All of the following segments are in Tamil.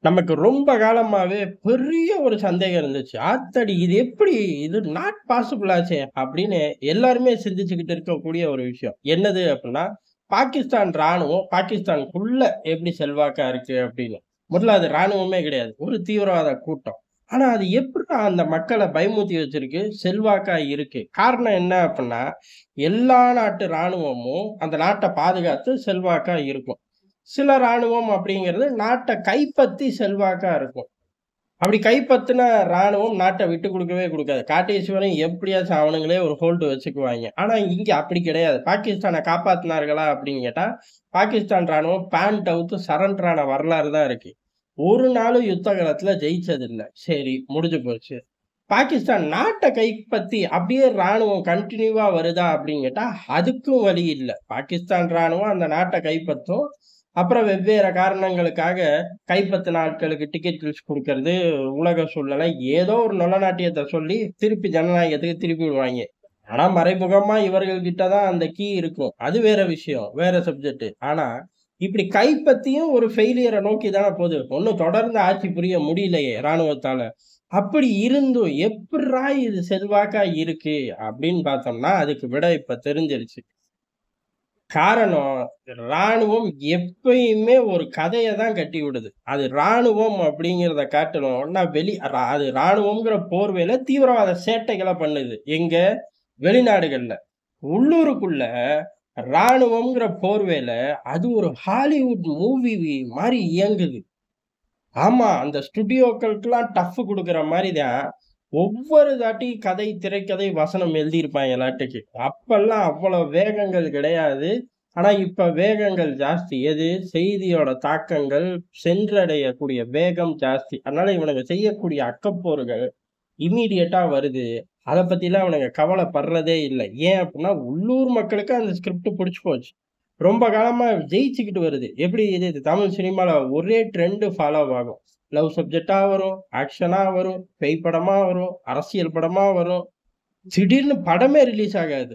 நமக்கு ரொம்ப காலமாவே பெரிய ஒரு சந்தேகம் இருந்துச்சு. ஆத்தாடி இது எப்படி? இது நாட் பாசிபிள் ஆச்சே! அப்படின்னு எல்லாருமே சிந்திச்சுக்கிட்டு இருக்கக்கூடிய ஒரு விஷயம். என்னது அப்டின்னா, பாகிஸ்தான் ராணுவம் பாகிஸ்தானுக்குள்ள எப்படி செல்வாக்கா இருக்கு அப்படின்னு. முதல்ல அது ராணுவமே கிடையாது. ஒரு தீவிரவாத கூட்டம். ஆனா அது எப்புட்றா அந்த மக்கள பயமுறுத்தி வச்சிருக்கு? செல்வாக்கா இருக்கு. காரணம் என்ன அப்டின்னா, எல்லா நாட்டு ராணுவமும் அந்த நாட்ட பாதுகாத்து செல்வாக்கா இருக்கும். சில ராணுவம் அப்படிங்கிறது நாட்ட கைப்பத்தி செல்வாக்கா இருக்கும். அப்படி கைப்பத்தின ராணுவம் நாட்ட விட்டு குடுக்கவே குடுக்காது. கடைசி வரையும் எப்படியாச்சும் அவனுங்களே ஒரு ஹோல்டு வச்சுக்குவாய்ங்க. ஆனா இங்க அப்படி கிடையாது. பாகிஸ்தான காப்பாத்துனார்களா அப்படின்னு கேட்டா, பாகிஸ்தான் ராணுவம் பேண்ட் அவுத்து சரண்டர் ஆன வரலாறு தான் இருக்கு. ஒரு நாளும் யுத்த காலத்துல ஜெயிச்சதில்ல. சரி முடிஞ்சு போச்சு. பாகிஸ்தான் நாட்ட கைப்பத்தி அப்படியே ராணுவம் கன்டினியூவா வருதா அப்படின்னு கேட்டா, அதுக்கும் வழி இல்ல. பாகிஸ்தான் ராணுவம் அந்த நாட்ட கைப்பற்றும். அப்புறம் வெவ்வேறு காரணங்களுக்காக கைப்பத்தின ஆட்களுக்கு டிக்கெட் கிழிச்சு குடுக்கறது, உலக சூழ்நிலை ஏதோ ஒரு நொலநாட்டியத்த சொல்லி திருப்பி ஜனநாயகத்துக்கு திருப்பி விடுவாய்ங்க. ஆனா மறைமுகமா இவர்கள் கிட்ட தான் அந்த கீ இருக்கும். அது வேற விஷயம். வேற சப்ஜெக்ட். ஆனா இப்படி கைப்பத்தியும் ஒரு ஃபெயிலியர நோக்கி தான போது. ஒண்ணும் தொடர்ந்து ஆட்சி புரிய முடியலையே ராணுவத்தால. அப்படி இருந்தும் எப்புட்றா இது செல்வாக்கா இருக்கு அப்படின்னு பார்த்தோம்னா, அதுக்கு விடை இப்ப தெரிஞ்சிருச்சு. காரணம், ராணுவம் எப்பயுமே ஒரு கதைய தான் கட்டி விடுது. அது ராணுவம் அப்படிங்கிறத காட்டிலும், நான் அது ராணுவம்ங்கிற போர்வையில தீவிரவாத சேட்டைகள பண்ணுது. எங்க? வெளிநாடுகள்ல. உள்ளூருக்குள்ள ராணுவம்ங்கிற போர்வையில, அது ஒரு ஹாலிவுட் மூவி மாரி இயங்குது. ஆமா. அந்த ஸ்டுடியோக்களுக்கெல்லாம் டஃப் குடுக்குற மாரி தான், ஒவ்வொரு தாட்டி கதை, திரைக்கதை, வசனம் எழுதியிருப்பாய்ங்கலாட்டுக்கு. அப்பல்லாம் அவ்வளோ வேகங்கள் கிடையாது. ஆனா, இப்ப வேகங்கள் ஜாஸ்தி. எது? செய்தியோட தாக்கங்கள் சென்றடையக்கூடிய வேகம் ஜாஸ்தி. அதனால இவனுங்க செய்யக்கூடிய அக்கப்போர்கள் இம்மீடியட்டா வருது. அத பத்திலாம் அவனுங்க கவலைப்படுறதே இல்ல. ஏன் அப்டின்னா, உள்ளூர் மக்களுக்கு அந்த ஸ்கிரிப்ட் புடிச்சு போச்சு. ரொம்ப காலமா ஜெயிச்சுக்கிட்டு வருது. எப்படி இது தமிழ் சினிமால ஒரே ட்ரெண்ட் ஃபாலோ ஆகும். லவ் சப்ஜெக்ட்டா வரும், ஆக்ஷனா வரும், பேய் படமா வரும், அரசியல் படமா வரும். திடீர்னு படமே ரிலீஸ் ஆகாது.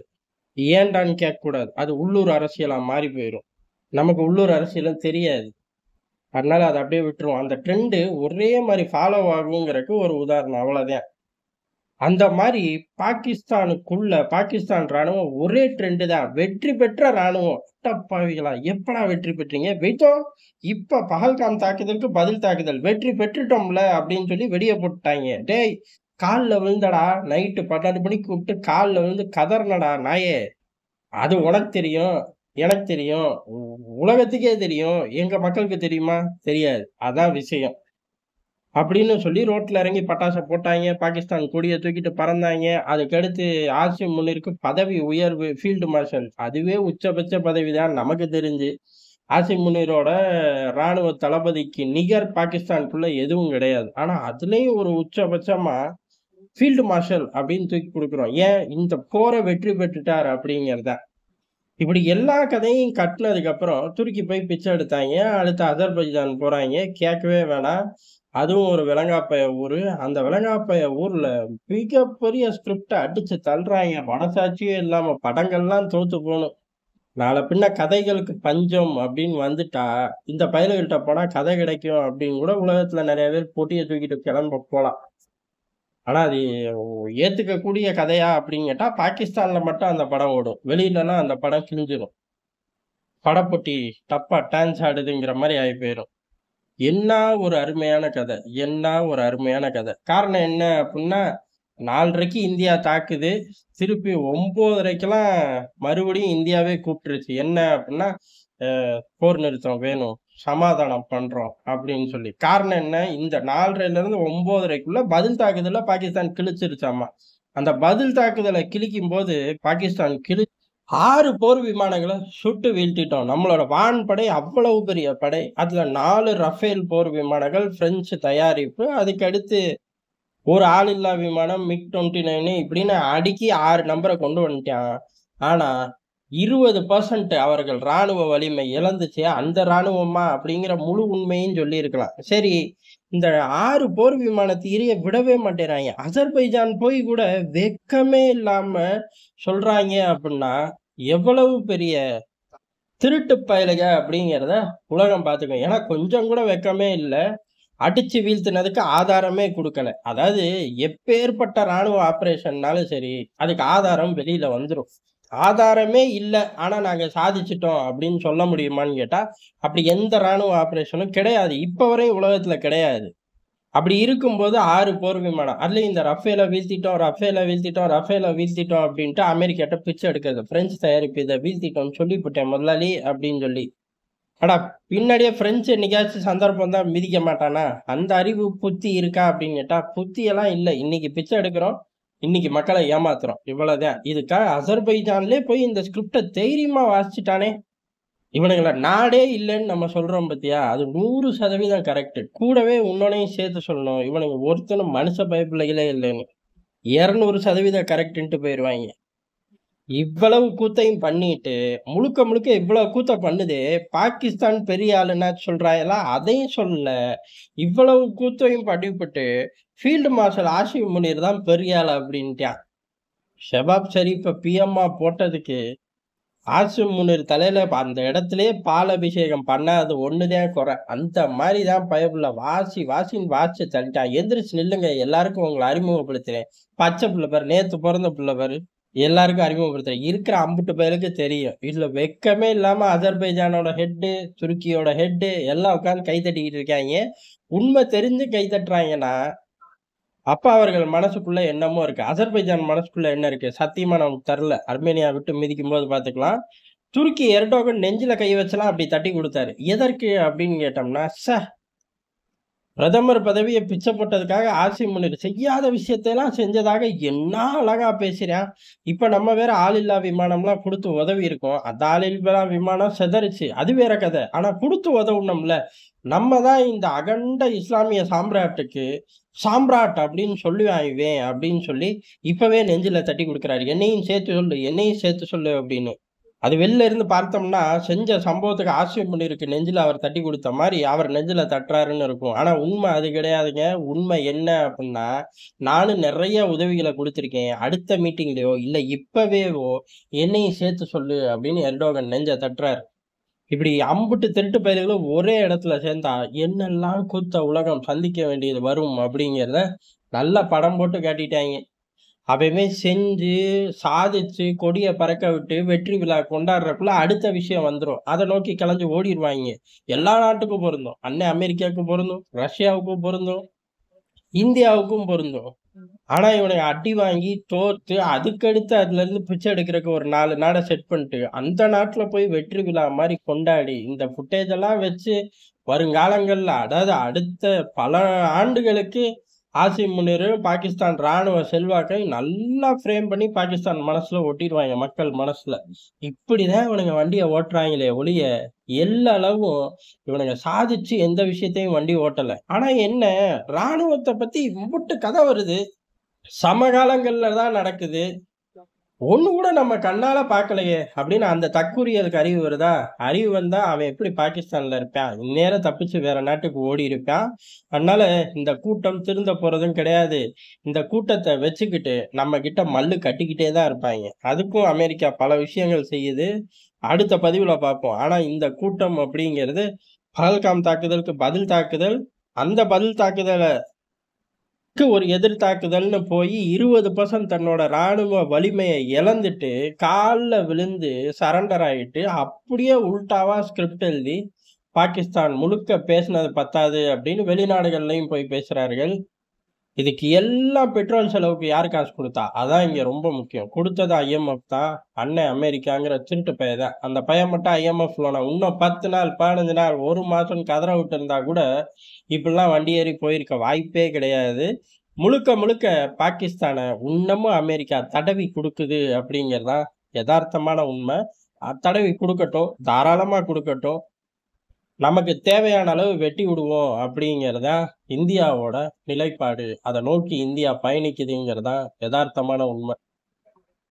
ஏன்டான்னு கேட்கக்கூடாது. அது உள்ளூர் அரசியலா மாறி போயிரும். நமக்கு உள்ளூர் அரசியலும் தெரியாது. அதனால அத அப்படியே விட்டுருவோம். அந்த ட்ரெண்ட் ஒரே மாரி ஃபாலோ ஆகுங்கிறதுக்கு ஒரு உதாரணம் அவ்வளோதான். அந்த மாரி பாகிஸ்தான் ராணுவம் ஒரே ட்ரெண்ட் தான். வெற்றி பெற்ற ராணுவம். அடப்பாவிகளா! எப்படா வெற்றி பெற்றீங்க? வெயிட்டோம். இப்ப பஹல்காம் தாக்குதலுக்கு பதில் தாக்குதல். வெற்றி பெற்றுட்டோம்ல அப்படின்னு சொல்லி வெடிய போட்டுட்டாய்ங்க. டேய்! கால்ல விழுந்தடா. நைட்டு 12 மணிக்கு கூப்பிட்டு கால்ல விழுந்து கதறுனடா நாயே! அது உனக்கு தெரியும். எனக்கு தெரியும். உலகத்துக்கே தெரியும். எங்க மக்களுக்கு தெரியுமா? தெரியாது. அதான் விஷயம். அப்படின்னு சொல்லி ரோட்ல இறங்கி பட்டாச போட்டாய்ங்க. பாகிஸ்தான் கொடிய தூக்கிட்டு பறந்தாய்ங்க. அதுக்கடுத்து ஆசிம் முனிருக்கு பதவி உயர்வு ஃபீல்டு மார்ஷல். அதுவே உச்சபட்ச பதவி தான் நமக்கு தெரிஞ்சு. ஆசிம் முனிரோட ராணுவ தளபதிக்கு நிகர் பாகிஸ்தானுக்குள்ள எதுவும் கிடையாது. ஆனா அதுலயும் ஒரு உச்சபட்சமா ஃபீல்டு மார்ஷல் அப்படின்னு தூக்கி குடுக்குறோம். ஏன்? இந்த போர வெற்றி பெற்றுட்டார் அப்படிங்கிறது தான். இப்படி எல்லா கதையும் கட்டுனதுக்கு அப்புறம் துருக்கி போய் பிச்சை எடுத்தாய்ங்க. அடுத்து அஜர்பைஜான் போறாய்ங்க. கேட்கவே வேணாம். அதுவும் ஒரு வெலங்காப்பய ஊரு. அந்த வெலங்காப்பய ஊர்ல மிகப்பெரிய ஸ்கிரிப்ட அடிச்சு தள்ளுறாய்ங்க. மனசாட்சியே இல்லாம படங்கள்லாம் தோத்து போணும். நாள பின்ன கதைகளுக்கு பஞ்சம் அப்படின்னு வந்துட்டா, இந்த பயலுகள்ட்ட போனா கதை கிடைக்கும் அப்படின்னு கூட உலகத்துல நெறைய பேர் பொட்டிய தூக்கிட்டு போலாம். ஆனா அது ஏத்துக்கக்கூடிய கதையா அப்படின்னு கேட்டா, பாகிஸ்தான்ல மட்டும் அந்த படம் ஓடும். வெளியிலலாம் அந்த படம் கிழிஞ்சிரும். படப்பொட்டி டப்பா டான்ஸ் ஆடுதுங்கிற மாரி ஆயி போயிரும். என்னா ஒரு அருமையான கதை! என்னா ஒரு அருமையான கதை! காரணம் என்ன அப்புட்ன்னா, 4:30க்கு இந்தியா தாக்குது. திருப்பி 9:30க்கெல்லாம் மறுபடியும் இந்தியாவே கூப்ட்டுருச்சு. என்ன அப்புட்ன்னா, அ போர் நிறுத்தம் வேணும். சமாதானம் பண்றோம் அப்படின்னு சொல்லி. காரணம் என்ன? இந்த 4:30லேருந்து 9:30க்குள்ள பதில் தாக்குதல பாகிஸ்தான் கிழிச்சிருச்சாமா. அந்த பதில் தாக்குதல கிழிக்கும்போது, பாகிஸ்தான் 6 போர் விமானங்கள சுட்டு வீழ்த்திட்டோம். நம்மளோட வான்படை அவ்வளவு பெரிய படை. அதுல 4 ரஃபேல் போர் விமானங்கள் பிரெஞ்சு தயாரிப்பு. அதுக்கு அடுத்து ஒரு ஆளில்லா விமானம் மிக்-29 இப்படின்னு அடுக்கி 6 நம்பர கொண்டு வந்துட்டான். ஆனா 20% அவர்கள் ராணுவ வலிமை இழந்துச்சு. அந்த ராணுவமா அப்படிங்கிற முழு உண்மையும் சொல்லியிருக்கலாம். சரி, இந்த 6 போர் விமானத்த விடவே மாட்டேங்கிறாய்ங்க. அஜர்பைஜான் போய் கூட வெட்கமே இல்லாம சொல்றாய்ங்க அப்படின்னா, எவ்வளவு பெரிய திருட்டு பயலுக அப்படிங்கிறத உலகம் பார்த்துக்கும். ஏன்னா கொஞ்சம் கூட வெட்கமே இல்ல. அடிச்சு வீழ்த்தினதுக்கு ஆதாரமே குடுக்கல. அதாவது எப்பேர்ப்பட்ட ராணுவ ஆப்பரேஷன்னாலும் சரி, அதுக்கு ஆதாரம் வெளியில வந்துரும். ஆதாரமே இல்ல. ஆனா நாங்க சாதிச்சுட்டோம் அப்படின்னு சொல்ல முடியுமான்னு கேட்டா, அப்படி எந்த ராணுவ ஆப்பரேஷனும் கிடையாது. இப்ப வரையும் உலகத்துல கிடையாது. அப்படி இருக்கும்போது 6 போர் விமானம். அதுலயும் இந்த ரஃபேல வீழ்த்திட்டோம், ரஃபேல வீழ்த்திட்டோம், ரஃபேல வீழ்த்திட்டோம் அப்படின்ட்டு அமெரிக்காட்ட பிச்சை எடுக்கிறது. பிரெஞ்சு தயாரிப்பு இத வீழ்த்திட்டோம்னு சொல்லிப்புட்டேன் முதலாளி அப்படின்னு சொல்லி. அடா பின்னாடியே பிரெஞ்சு என்னைக்காச்சும் சந்தர்ப்பம் தான் மிதிக்க மாட்டானா? அந்த அறிவு புத்தி இருக்கா அப்படின்னு கேட்டா, புத்தியெல்லாம் இல்ல. இன்னைக்கு பிச்சை எடுக்கிறோம். இன்னைக்கு மக்களை ஏமாத்துறோம். இவ்வளவுதான். இதுக்காக அசர்பைஜான்லயே போய் இந்த ஸ்கிரிப்ட தைரியமா வாசிச்சுட்டானே! இவனுங்கள நாடே இல்லன்னு நம்ம சொல்றோம் பாத்தியா? அது 100% கரெக்ட். கூடவே உன்னோனையும் சேர்த்து சொல்லணும். இவனுங்க ஒருத்தனும் மனுஷ பயப்பிள்ளைகளே இல்லன்னு. 200% கரெக்ட்ன்ட்டு போயிருவாய்ங்க. இவ்வளவு கூத்தையும் பண்ணிட்டு, முழுக்க முழுக்க இவ்வளவு கூத்த பண்ணுதே, பாகிஸ்தான் பெரிய ஆளுன்னா சொல்றாயலா, அதையும் சொல்லல. இவ்வளவு கூத்தையும் பண்ணிப்புட்டு, ஃபீல்டு மார்ஷல் ஆசிம் முனீர் தான் பெரிய ஆளு அப்படின்ட்டான். ஷெபாப் ஷெரீப்ப பிஎம்மா போட்டதுக்கு, ஆசிம் முனீர் தலையில அந்த இடத்திலேயே பால் அபிஷேகம் பண்ணாதது ஒண்ணுதான் குறை. அந்த மாரி தான் பயப்புள்ள வாசி வாசின்னு வாசிச்சு தள்ளிட்டான். எந்திரிச்சு நில்லுங்க, எல்லாருக்கும் உங்கள அறிமுகப்படுத்துறேன். பச்சை புள்ள பாரு, நேத்து பொறந்த புள்ள பாரு. எல்லாருக்கும் அறிமுகப்படுத்துறேன். இருக்கிற அம்புட்டு பயலுக்கு தெரியும். இதுல வெட்கமே இல்லாம அஜர்பைஜானோட ஹெட்டு, துருக்கியோட ஹெட்டு எல்லாம் உட்கார்ந்து கை தட்டிக்கிட்டு இருக்காய்ங்க. உண்மை தெரிஞ்சு கை தட்டுறாங்கன்னா, அப்ப அவர்கள் மனசுக்குள்ள என்னமோ இருக்கு. அஜர்பைஜான் மனசுக்குள்ள என்ன இருக்கு? சத்தியமா நமக்கு தெரியல. அர்மேனியா விட்டு மிதிக்கும்போது பார்த்துக்கலாம். துருக்கி எர்டோகன் நெஞ்சில கை வச்சுலாம் அப்படி தட்டி குடுத்தாரு. எதற்கு அப்படின்னு கேட்டோம்னா, பிரதமர் பதவிய பிச்சை போட்டதுக்காக ஆசிம் முனீர் செய்யாத விஷயத்தையெல்லாம் செஞ்சதாக என்ன அழகா பேசுறான். இப்ப நம்ம வேற ஆளில்லா விமானம்லாம் குடுத்து உதவி இருக்கோம். அந்த ஆளில்லா விமானம் சிதறுச்சு. அது வேற கதை. ஆனா குடுத்து உதவுனோம்ல. நம்ம தான் இந்த அகண்ட இஸ்லாமிய சாம்ராட் அப்படின்னு சொல்லுவான் இவன் அப்படின்னு சொல்லி இப்பவே நெஞ்சில தட்டி குடுக்குறாரு. என்னையும் சேர்த்து சொல்லு, என்னையும் சேர்த்து சொல்லு அப்படின்னு. அது வெளில இருந்து பார்த்தோம்னா, செஞ்ச சம்பவத்துக்கு ஆசியம் முனீருக்கு நெஞ்சில அவர் தட்டி குடுத்த மாரி, அவர் நெஞ்சில தட்டுறாருன்னு இருக்கும். ஆனா உண்மை அது கிடையாதுங்க. உண்மை என்ன அப்டின்னா, நானும் நெறைய உதவிகள குடுத்திருக்கேன். அடுத்த மீட்டிங்லயோ, இல்ல இப்பவேவோ என்னையும் சேர்த்து சொல்லு அப்டின்னு எர்டோகன் நெஞ்ச தட்டுறாரு. இப்படி அம்புட்டு திருட்டு பயலுகளும் ஒரே இடத்துல சேர்ந்தா, என்னெல்லாம் கூத்த உலகம் சந்திக்க வேண்டியது வரும் அப்டிங்கிறத நல்லா படம் போட்டு காட்டிட்டாய்ங்க. அவன் செஞ்சு, சாதிச்சு, கொடிய பறக்க விட்டு, வெற்றி விழா கொண்டாடுறதுக்குள்ள அடுத்த விஷயம் வந்துரும். அத நோக்கி கிளஞ்சு ஓடிருவாய்ங்க. எல்லா நாட்டுக்கும் பொருந்தும். அண்ணன் அமெரிக்காவுக்கும் பொருந்தும், ரஷ்யாவுக்கும் பொருந்தும், இந்தியாவுக்கும் பொருந்தும். ஆனா இவனுங்க அடி வாங்கி, தோத்து, அதுக்கடுத்து அதுலருந்து பிச்சை எடுக்கிறக்கு ஒரு 4 நாட செட் பண்ணிட்டு, அந்த நாட்டுல போய் வெற்றி விழா மாரி கொண்டாடி, இந்த ஃபுட்டேஜ் எல்லாம் வச்சு வருங்காலங்கள்ல அதாவது அடுத்த பல ஆண்டுகளுக்கு ஆசிம் முனீர் பாகிஸ்தான் ராணுவ செல்வாக்கை நல்லா ஃப்ரேம் பண்ணி பாகிஸ்தான் மனசுல ஒட்டிடுவாங்க மக்கள் மனசுல. இப்படிதான் இவனுங்க வண்டியை ஓட்டுறாங்களே ஒழிய எல்லளவும் இவனுங்க சாதிச்சு எந்த விஷயத்தையும் வண்டி ஓட்டல. ஆனா என்ன ராணுவத்தை பத்தி இம்புட்டு கதை வருது. சமகாலங்கள்ல தான் நடக்குது. ஒண்ணு கூட நம்ம கண்ணால பார்க்கலையே! அப்படின்னு அந்த தற்குறிகளுக்கு அறிவு வருதா? அறிவு வந்தா அவன் எப்படி பாகிஸ்தான்ல இருப்பான்? இந்நேரம் தப்பிச்சு வேற நாட்டுக்கு ஓடியிருப்பான். அதனால இந்த கூட்டம் திருந்த போறதும் கிடையாது. இந்த கூட்டத்த வச்சுக்கிட்டு நம்மகிட்ட மல்லு கட்டிக்கிட்டே தான் இருப்பாய்ங்க. அதுக்கும் அமெரிக்கா பல விஷயங்கள் செய்யுது. அடுத்த பதிவுல பார்ப்போம். ஆனா இந்த கூட்டம் அப்படிங்கிறது பஹல்காம் தாக்குதலுக்கு பதில் தாக்குதல். அந்த பதில் தாக்குதல ஒரு எதிர் தாக்குதல்னு போய் 20% தன்னோட ராணுவ வலிமையை இழந்துட்டு கால்ல விழுந்து சரண்டர் ஆயிட்டு அப்படியே உல்டாவா ஸ்கிரிப்ட் எழுதி பாகிஸ்தான் முழுக்க பேசினது பத்தாது அப்படின்னு வெளிநாடுகள்லயும் போய் பேசுறார்கள். இதுக்கு எல்லாம் பெட்ரோல் செலவுக்கு யார் காசு கொடுத்தா? அதான் இங்க ரொம்ப முக்கியம். கொடுத்தது ஐஎம்எஃப் தான். அண்ணன் அமெரிக்காங்கிற திருட்டு பையன் தான். அந்த பையன் மட்டும் ஐஎம்எஃப் லோனை இன்னும் 10 நாள் 15 நாள் 1 மாசம் கதற விட்டு இருந்தா கூட இப்படிலாம் வண்டி ஏறி போயிருக்க வாய்ப்பே கிடையாது. முழுக்க முழுக்க பாகிஸ்தானை இன்னமும் அமெரிக்கா தடவி கொடுக்குது அப்படிங்கிறதுதான் யதார்த்தமான உண்மை. தடவி கொடுக்கட்டும், தாராளமா கொடுக்கட்டும். நமக்கு தேவையான அளவு வெட்டி விடுவோம் அப்படிங்கிறது தான் இந்தியாவோட நிலைப்பாடு. அதை நோக்கி இந்தியா பயணிக்குதுங்கிறது தான் யதார்த்தமான உண்மை.